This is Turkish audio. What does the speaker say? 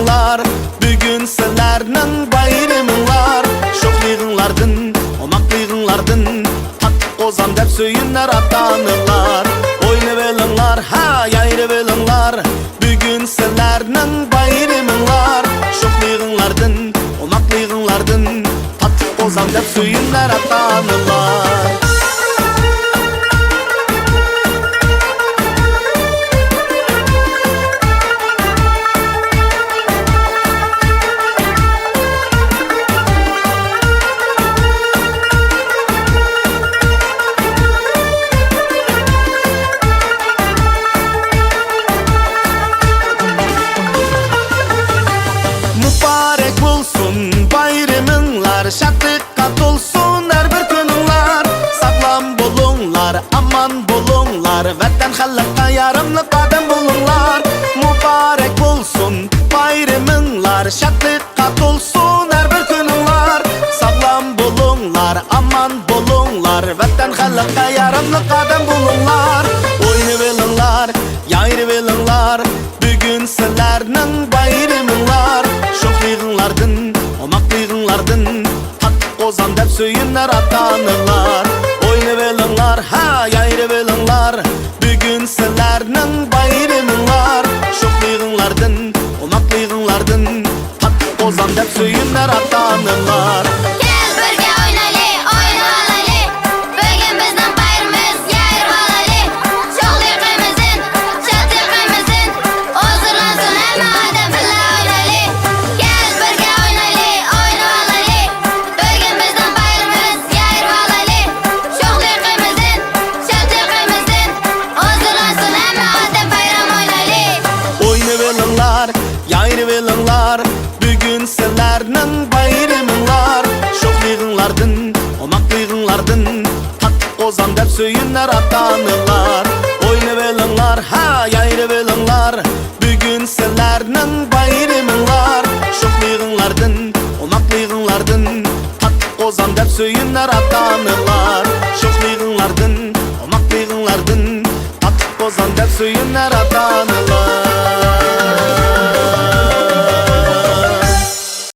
sho'xlig'inglar, bugun sizlarning bayraminglar. Sho'xlig'inglardan, omaklig'inglardan tatib qozon deb söyünler ata-onalar. O'ynab elinglar, ha, yayrab elinglar, bugun sizlarning bayraminglar. Sho'xlig'inglardan, omaklig'inglardan tatib qozon deb söyünler ata-onalar. Mübarek bulsun bayraminglar, şadlıkka to'lsin her bir kuninglar. Sog'lom bo'linglar, aman bo'linglar, vatan xalqqa yarimli qadam bo'linglar. Mübarek bulsun bayraminglar, şadlıkka to'lsin her bir kuninglar. Sog'lom bo'linglar, aman bo'linglar, vatan xalqqa yarimli qadam bo'linglar. O'ynab elinglar, yayrab elinglar, bugun sizlarning bayraminglar. Sho'xlig'inglardan, omaklig'inglardan tatib qozon deb söyünler ata-onalar. O'ynab elinglar, ha, yayrab elinglar, bugun sizlarning bayraminglar. Sho'xlig'inglardan, omaklig'inglardan tatib qozon deb söyünler ata-onalar. Gel birga o'ynaylik, o'ynab olaylik, bugun bizning bayramimiz, yayrab olaylik. Sho'xlig'imizdan, shadlig'imizdan hozirlansin hamma odam birga o'ynaylik. Gel birga o'ynaylik, o'ynab olaylik, bugun bizning bayramimiz, yayrab olaylik. Sho'xlig'imizdan, shadlig'imizdan hozirlansin hamma odam bayram o'ynaylik. O'ynab elinglar, yayrab elinglar, bugun sizlarning bayraminglar. Sho'xlig'inglardan, omaklig'inglardan tatib qozon deb söyünler ata-onalar. O'ynab elinglar, ha, yayrab elinglar, bugun sizlarning bayraminglar. Sho'xlig'inglardan, omaklig'inglardan tatib qozon deb söyünler ata-onalar. Sho'xlig'inglardan, omaklig'inglardan tatib qozon deb söyünler ata-onalar.